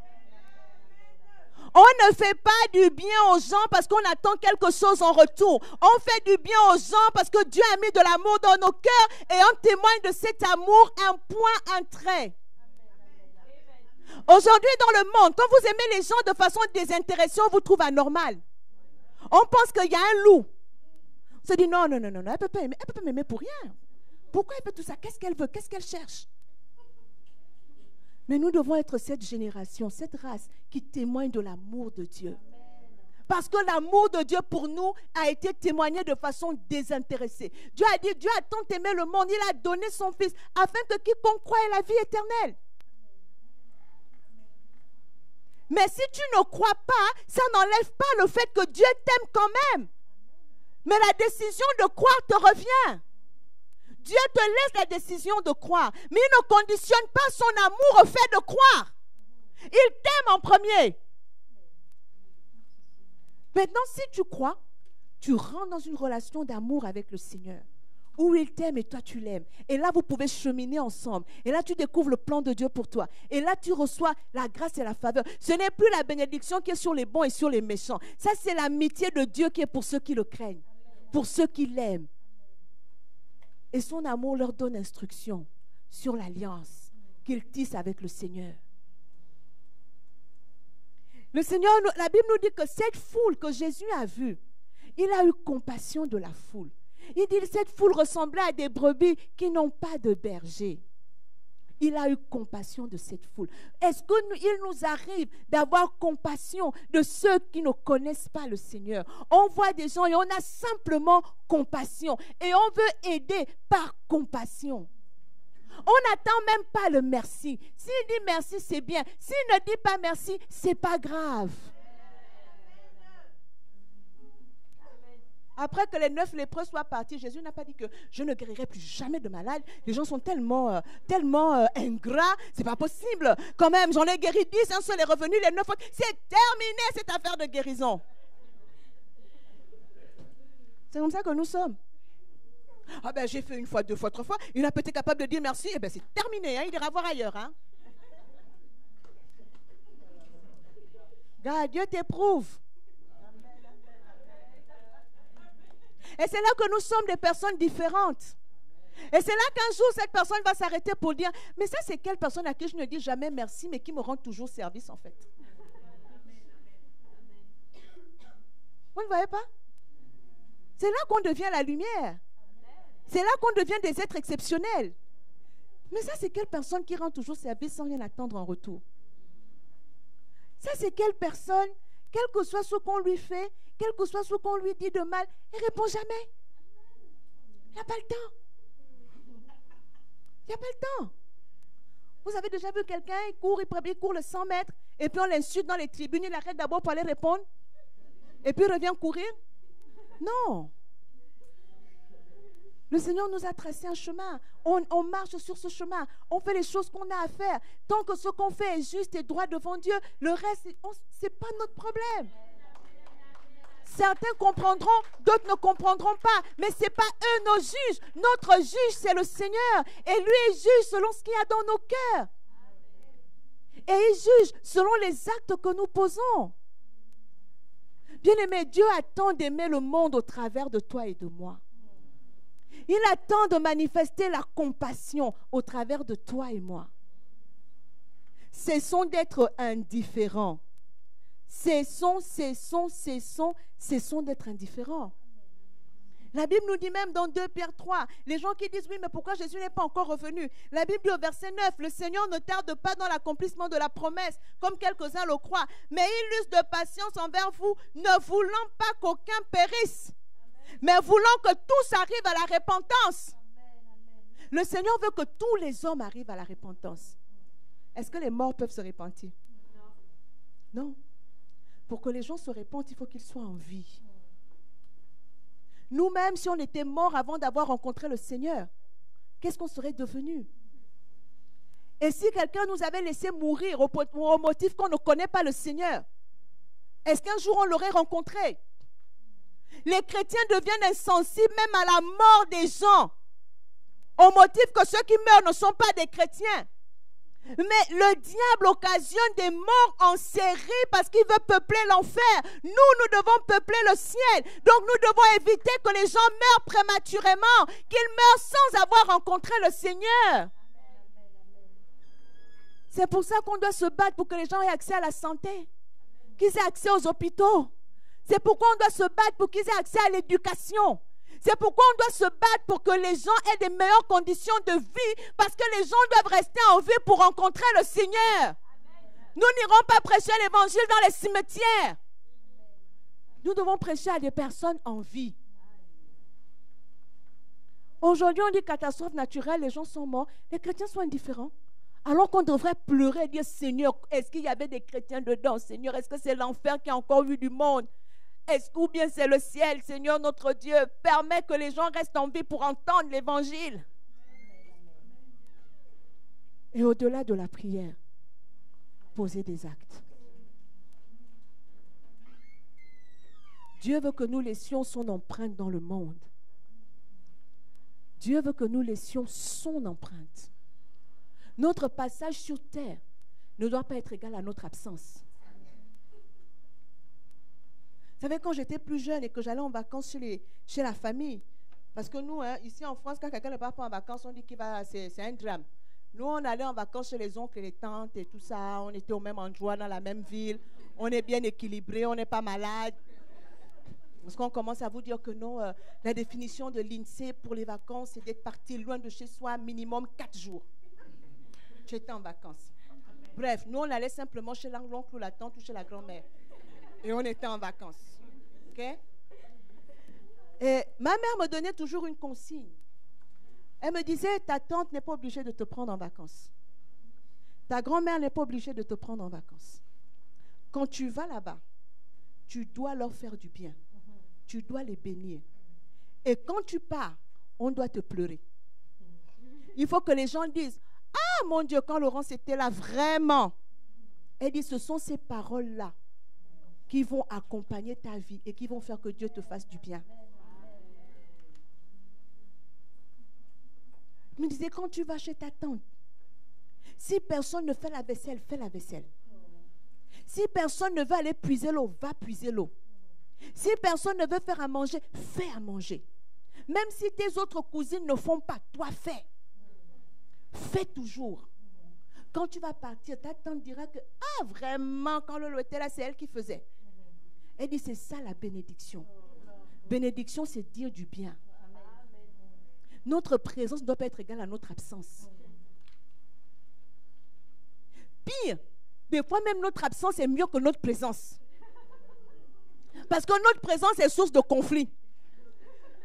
On ne fait pas du bien aux gens parce qu'on attend quelque chose en retour. On fait du bien aux gens parce que Dieu a mis de l'amour dans nos cœurs et on témoigne de cet amour, un point, un trait. Aujourd'hui dans le monde, quand vous aimez les gens de façon désintéressée, on vous trouve anormal. On pense qu'il y a un loup. On se dit non, elle ne peut pas m'aimer pour rien. Pourquoi elle fait tout ça? Qu'est-ce qu'elle veut? Qu'est-ce qu'elle cherche? Mais nous devons être cette génération, cette race qui témoigne de l'amour de Dieu. Parce que l'amour de Dieu pour nous a été témoigné de façon désintéressée. Dieu a dit, Dieu a tant aimé le monde, il a donné son Fils afin que quiconque croit ait la vie éternelle. Mais si tu ne crois pas, ça n'enlève pas le fait que Dieu t'aime quand même. Mais la décision de croire te revient. Dieu te laisse la décision de croire, mais il ne conditionne pas son amour au fait de croire. Il t'aime en premier. Maintenant, si tu crois, tu rentres dans une relation d'amour avec le Seigneur, où il t'aime et toi tu l'aimes. Et là, vous pouvez cheminer ensemble. Et là, tu découvres le plan de Dieu pour toi. Et là, tu reçois la grâce et la faveur. Ce n'est plus la bénédiction qui est sur les bons et sur les méchants. Ça, c'est l'amitié de Dieu qui est pour ceux qui le craignent, pour ceux qui l'aiment. Et son amour leur donne instruction sur l'alliance qu'ils tissent avec le Seigneur. Le Seigneur, la Bible nous dit que cette foule que Jésus a vue, il a eu compassion de la foule. Il dit que cette foule ressemblait à des brebis qui n'ont pas de berger. Il a eu compassion de cette foule. Est-ce qu'il nous arrive d'avoir compassion de ceux qui ne connaissent pas le Seigneur? On voit des gens et on a simplement compassion. Et on veut aider par compassion. On n'attend même pas le merci. S'il dit merci, c'est bien. S'il ne dit pas merci, c'est pas grave. Après que les 9 lépreux soient partis, Jésus n'a pas dit que je ne guérirai plus jamais de malade. Les gens sont tellement ingrats, c'est pas possible. Quand même, j'en ai guéri 10, un seul est revenu, les 9 autres. C'est terminé cette affaire de guérison. C'est comme ça que nous sommes. Ah ben j'ai fait une fois, 2 fois, 3 fois. Il a peut-être capable de dire merci. Eh ben c'est terminé, hein, il ira voir ailleurs. Hein. Gars, Dieu t'éprouve. Et c'est là que nous sommes des personnes différentes. Et c'est là qu'un jour, cette personne va s'arrêter pour dire, mais ça, c'est quelle personne à qui je ne dis jamais merci, mais qui me rend toujours service, en fait. Vous ne voyez pas? C'est là qu'on devient la lumière. C'est là qu'on devient des êtres exceptionnels. Mais ça, c'est quelle personne qui rend toujours service sans rien attendre en retour? Ça, c'est quelle personne, quel que soit ce qu'on lui fait, quel que soit ce qu'on lui dit de mal, il ne répond jamais. Il n'a pas le temps. Il n'y a pas le temps. Vous avez déjà vu quelqu'un, il court le 100 mètres, et puis on l'insulte dans les tribunes, il arrête d'abord pour aller répondre, et puis il revient courir? Non. Le Seigneur nous a tracé un chemin. On marche sur ce chemin. On fait les choses qu'on a à faire. Tant que ce qu'on fait est juste et droit devant Dieu, le reste, ce n'est pas notre problème. Certains comprendront, d'autres ne comprendront pas. Mais ce n'est pas eux nos juges. Notre juge, c'est le Seigneur. Et lui, il juge selon ce qu'il y a dans nos cœurs. Et il juge selon les actes que nous posons. Bien-aimé, Dieu attend d'aimer le monde au travers de toi et de moi. Il attend de manifester la compassion au travers de toi et moi. Cessons d'être indifférents. Cessons d'être indifférents. La Bible nous dit même dans 2 Pierre 3, les gens qui disent, oui, mais pourquoi Jésus n'est pas encore revenu? La Bible dit au verset 9, le Seigneur ne tarde pas dans l'accomplissement de la promesse, comme quelques-uns le croient, mais il use de patience envers vous, ne voulant pas qu'aucun périsse, mais voulant que tous arrivent à la repentance. Le Seigneur veut que tous les hommes arrivent à la repentance. Est-ce que les morts peuvent se repentir? Non. Pour que les gens se repentent, il faut qu'ils soient en vie. Nous-mêmes, si on était morts avant d'avoir rencontré le Seigneur, qu'est-ce qu'on serait devenu? Et si quelqu'un nous avait laissé mourir au motif qu'on ne connaît pas le Seigneur, est-ce qu'un jour on l'aurait rencontré? Les chrétiens deviennent insensibles même à la mort des gens, au motif que ceux qui meurent ne sont pas des chrétiens. Mais le diable occasionne des morts en série parce qu'il veut peupler l'enfer. Nous devons peupler le ciel. Donc nous devons éviter que les gens meurent prématurément, qu'ils meurent sans avoir rencontré le Seigneur. C'est pour ça qu'on doit se battre pour que les gens aient accès à la santé, qu'ils aient accès aux hôpitaux. C'est pourquoi on doit se battre pour qu'ils aient accès à l'éducation. C'est pourquoi on doit se battre pour que les gens aient des meilleures conditions de vie, parce que les gens doivent rester en vie pour rencontrer le Seigneur. Nous n'irons pas prêcher l'évangile dans les cimetières. Nous devons prêcher à des personnes en vie. Aujourd'hui, on dit catastrophe naturelle, les gens sont morts. Les chrétiens sont indifférents. Alors qu'on devrait pleurer et dire, Seigneur, est-ce qu'il y avait des chrétiens dedans? Seigneur, est-ce que c'est l'enfer qui a encore eu du monde? Ou bien c'est le ciel? Seigneur notre Dieu, permets que les gens restent en vie pour entendre l'évangile. Et au-delà de la prière, poser des actes. Dieu veut que nous laissions son empreinte dans le monde. Dieu veut que nous laissions son empreinte. Notre passage sur terre ne doit pas être égal à notre absence. Vous savez, quand j'étais plus jeune et que j'allais en vacances chez la famille, parce que nous, ici en France, quand quelqu'un ne part pas en vacances, on dit qu'il va, c'est un drame. Nous, on allait en vacances chez les oncles et les tantes et tout ça. On était au même endroit, dans la même ville. On est bien équilibré, on n'est pas malade. Parce qu'on commence à vous dire que non, la définition de l'INSEE pour les vacances, c'est d'être parti loin de chez soi, minimum 4 jours. J'étais en vacances. Bref, nous, on allait simplement chez l'oncle ou la tante ou chez la grand-mère. Et on était en vacances. OK? Et ma mère me donnait toujours une consigne. Elle me disait, ta tante n'est pas obligée de te prendre en vacances. Ta grand-mère n'est pas obligée de te prendre en vacances. Quand tu vas là-bas, tu dois leur faire du bien. Tu dois les bénir. Et quand tu pars, on doit te pleurer. Il faut que les gens disent, ah mon Dieu, quand Laurence était là, vraiment. Elle dit, ce sont ces paroles-là qui vont accompagner ta vie et qui vont faire que Dieu te fasse du bien. Je me disais, quand tu vas chez ta tante, si personne ne fait la vaisselle, fais la vaisselle. Si personne ne veut aller puiser l'eau, va puiser l'eau. Si personne ne veut faire à manger, fais à manger. Même si tes autres cousines ne font pas, toi fais. Fais toujours. Quand tu vas partir, ta tante dira que, ah vraiment, quand Lolo était là, c'est elle qui faisait. Elle dit, c'est ça la bénédiction. Bénédiction, c'est dire du bien. Notre présence ne doit pas être égale à notre absence. Pire, des fois même notre absence est mieux que notre présence. Parce que notre présence est source de conflit.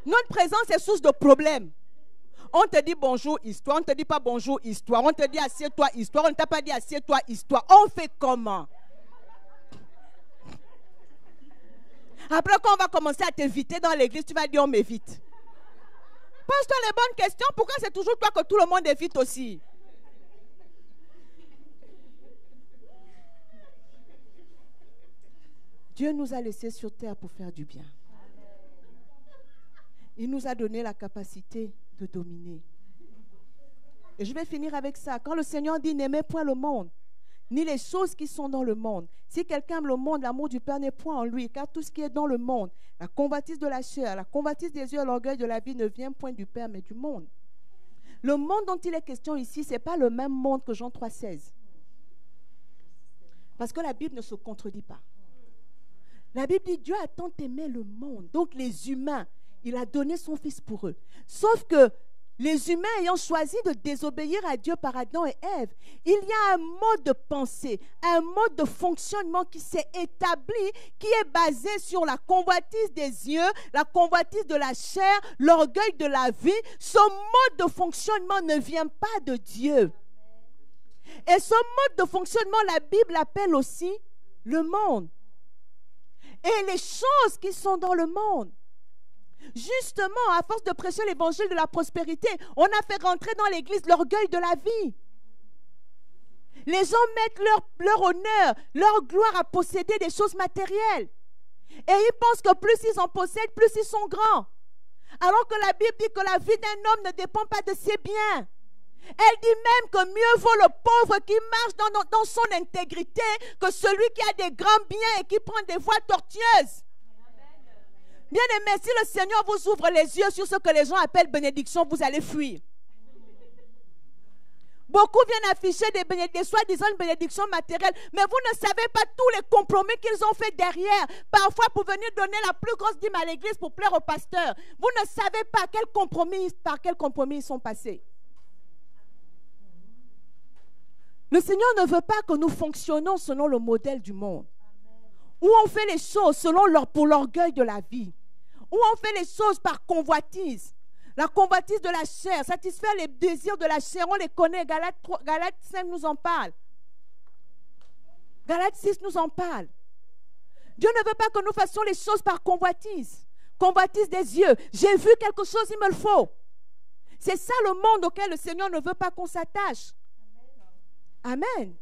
Notre présence est source de problèmes. On te dit bonjour, histoire. On ne te dit pas bonjour, histoire. On te dit assieds-toi, histoire. On ne t'a pas dit assieds-toi, histoire. On fait comment? Après, quand on va commencer à t'inviter dans l'église, tu vas dire on m'évite. Pose-toi les bonnes questions. Pourquoi c'est toujours toi que tout le monde évite aussi? Dieu nous a laissés sur terre pour faire du bien. Il nous a donné la capacité de dominer. Et je vais finir avec ça. Quand le Seigneur dit n'aimez point le monde, ni les choses qui sont dans le monde. Si quelqu'un aime le monde, l'amour du Père n'est point en lui. Car tout ce qui est dans le monde, la convoitise de la chair, la convoitise des yeux, l'orgueil de la vie ne vient point du Père, mais du monde. Le monde dont il est question ici, ce n'est pas le même monde que Jean 3,16. Parce que la Bible ne se contredit pas. La Bible dit Dieu a tant aimé le monde, donc les humains, il a donné son Fils pour eux. Sauf que les humains ayant choisi de désobéir à Dieu par Adam et Ève, il y a un mode de pensée, un mode de fonctionnement qui s'est établi, qui est basé sur la convoitise des yeux, la convoitise de la chair, l'orgueil de la vie. Ce mode de fonctionnement ne vient pas de Dieu. Et ce mode de fonctionnement, la Bible appelle aussi le monde. Et les choses qui sont dans le monde. Justement, à force de prêcher l'évangile de la prospérité, on a fait rentrer dans l'église l'orgueil de la vie. Les gens mettent leur honneur, leur gloire à posséder des choses matérielles. Et ils pensent que plus ils en possèdent, plus ils sont grands. Alors que la Bible dit que la vie d'un homme ne dépend pas de ses biens. Elle dit même que mieux vaut le pauvre qui marche dans son intégrité que celui qui a des grands biens et qui prend des voies tortueuses. Bien-aimés, si le Seigneur vous ouvre les yeux sur ce que les gens appellent bénédiction, vous allez fuir. Beaucoup viennent afficher des soi-disant bénédictions matérielles, mais vous ne savez pas tous les compromis qu'ils ont fait derrière, parfois pour venir donner la plus grosse dîme à l'église pour plaire au pasteur. Vous ne savez pas par quel compromis ils sont passés. Le Seigneur ne veut pas que nous fonctionnons selon le modèle du monde, où on fait les choses pour l'orgueil de la vie, où on fait les choses par convoitise. La convoitise de la chair, satisfaire les désirs de la chair, on les connaît. Galates 5 nous en parle. Galates 6 nous en parle. Dieu ne veut pas que nous fassions les choses par convoitise. Convoitise des yeux. J'ai vu quelque chose, il me le faut. C'est ça le monde auquel le Seigneur ne veut pas qu'on s'attache. Amen.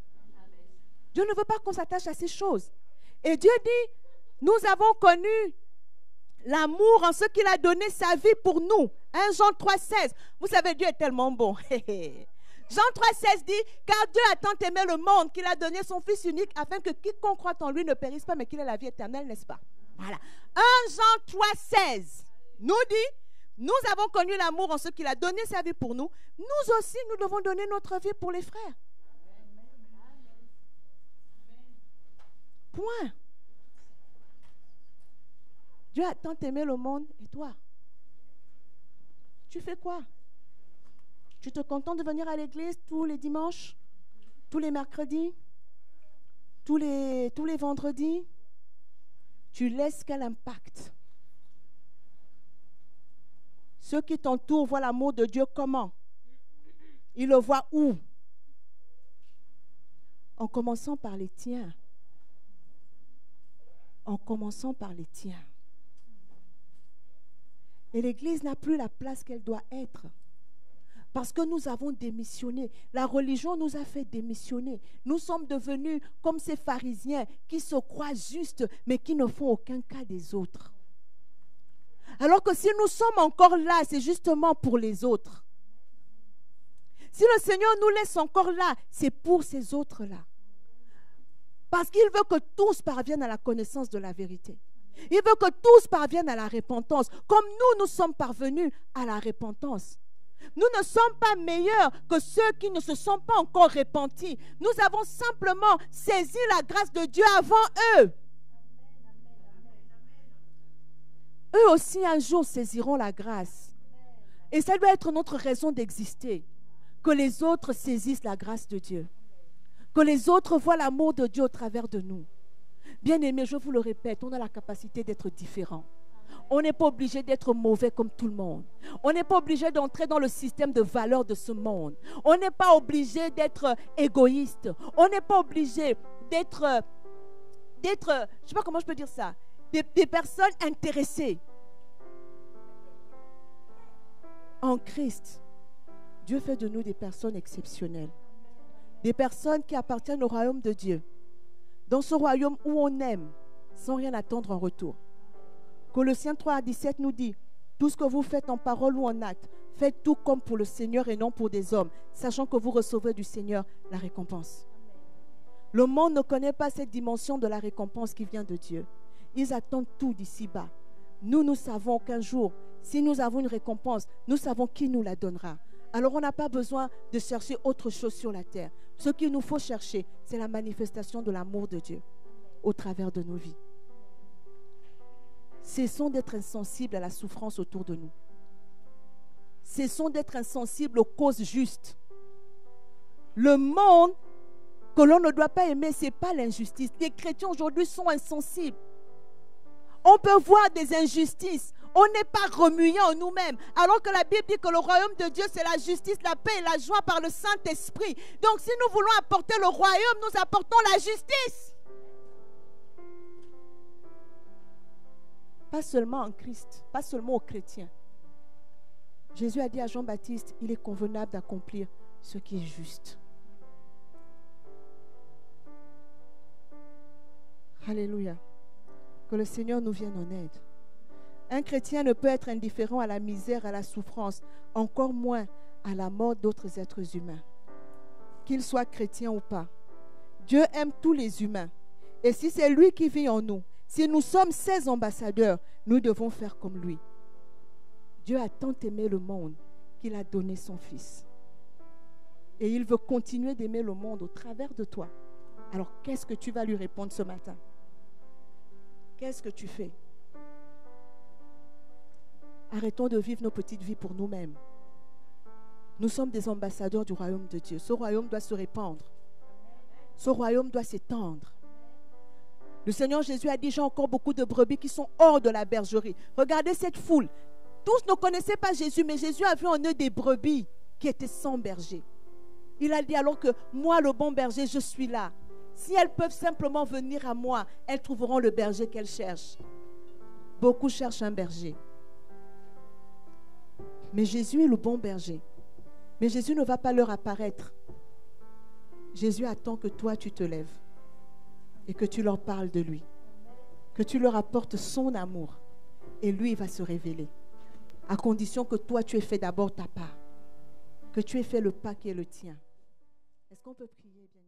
Dieu ne veut pas qu'on s'attache à ces choses. Et Dieu dit, nous avons connu l'amour en ce qu'il a donné sa vie pour nous. 1 Jean 3,16. Vous savez, Dieu est tellement bon. Jean 3,16 dit, car Dieu a tant aimé le monde qu'il a donné son Fils unique afin que quiconque croit en lui ne périsse pas, mais qu'il ait la vie éternelle, n'est-ce pas? Voilà. 1 Jean 3,16 nous dit, nous avons connu l'amour en ce qu'il a donné sa vie pour nous. Nous aussi, nous devons donner notre vie pour les frères. Point. Dieu a tant aimé le monde, et toi? Tu fais quoi? Tu te contentes de venir à l'église tous les dimanches, tous les mercredis, tous les vendredis? Tu laisses quel impact? Ceux qui t'entourent voient l'amour de Dieu comment? Ils le voient où? En commençant par les tiens. En commençant par les tiens. Et l'Église n'a plus la place qu'elle doit être. Parce que nous avons démissionné. La religion nous a fait démissionner. Nous sommes devenus comme ces pharisiens qui se croient justes, mais qui ne font aucun cas des autres. Alors que si nous sommes encore là, c'est justement pour les autres. Si le Seigneur nous laisse encore là, c'est pour ces autres-là. Parce qu'il veut que tous parviennent à la connaissance de la vérité. Il veut que tous parviennent à la repentance, comme nous sommes parvenus à la repentance. Nous ne sommes pas meilleurs que ceux qui ne se sont pas encore repentis. Nous avons simplement saisi la grâce de Dieu avant eux. Eux aussi un jour saisiront la grâce. Et ça doit être notre raison d'exister. Que les autres saisissent la grâce de Dieu. Que les autres voient l'amour de Dieu au travers de nous. Bien-aimés, je vous le répète, on a la capacité d'être différents. On n'est pas obligé d'être mauvais comme tout le monde. On n'est pas obligé d'entrer dans le système de valeurs de ce monde. On n'est pas obligé d'être égoïste. On n'est pas obligé d'être, je ne sais pas comment je peux dire ça, des personnes intéressées. En Christ, Dieu fait de nous des personnes exceptionnelles. Des personnes qui appartiennent au royaume de Dieu. Dans ce royaume où on aime sans rien attendre en retour. Colossiens 3:17 nous dit, tout ce que vous faites en parole ou en acte, faites tout comme pour le Seigneur et non pour des hommes, sachant que vous recevrez du Seigneur la récompense. Le monde ne connaît pas cette dimension de la récompense qui vient de Dieu. Ils attendent tout d'ici-bas. Nous savons qu'un jour, si nous avons une récompense, nous savons qui nous la donnera. Alors on n'a pas besoin de chercher autre chose sur la terre. Ce qu'il nous faut chercher, c'est la manifestation de l'amour de Dieu au travers de nos vies. Cessons d'être insensibles à la souffrance autour de nous. Cessons d'être insensibles aux causes justes. Le monde que l'on ne doit pas aimer, ce n'est pas l'injustice. Les chrétiens aujourd'hui sont insensibles. On peut voir des injustices. On n'est pas remué en nous-mêmes. Alors que la Bible dit que le royaume de Dieu, c'est la justice, la paix et la joie par le Saint-Esprit. Donc si nous voulons apporter le royaume, nous apportons la justice. Pas seulement en Christ, pas seulement aux chrétiens. Jésus a dit à Jean-Baptiste, il est convenable d'accomplir ce qui est juste. Alléluia. Que le Seigneur nous vienne en aide. Un chrétien ne peut être indifférent à la misère, à la souffrance, encore moins à la mort d'autres êtres humains. Qu'ils soient chrétiens ou pas. Dieu aime tous les humains. Et si c'est lui qui vit en nous, si nous sommes ses ambassadeurs, nous devons faire comme lui. Dieu a tant aimé le monde qu'il a donné son Fils. Et il veut continuer d'aimer le monde au travers de toi. Alors qu'est-ce que tu vas lui répondre ce matin? Qu'est-ce que tu fais? Arrêtons de vivre nos petites vies pour nous-mêmes. Nous sommes des ambassadeurs du royaume de Dieu. Ce royaume doit se répandre. Ce royaume doit s'étendre. Le Seigneur Jésus a dit, j'ai encore beaucoup de brebis qui sont hors de la bergerie. Regardez cette foule. tous ne connaissaient pas Jésus, mais Jésus a vu en eux des brebis qui étaient sans berger. Il a dit alors que moi, le bon berger, je suis là. Si elles peuvent simplement venir à moi, elles trouveront le berger qu'elles cherchent. Beaucoup cherchent un berger. Mais Jésus est le bon berger. Mais Jésus ne va pas leur apparaître. Jésus attend que toi, tu te lèves et que tu leur parles de lui. Que tu leur apportes son amour. Et lui, il va se révéler. À condition que toi, tu aies fait d'abord ta part. Que tu aies fait le pas qui est le tien. Est-ce qu'on peut prier bien?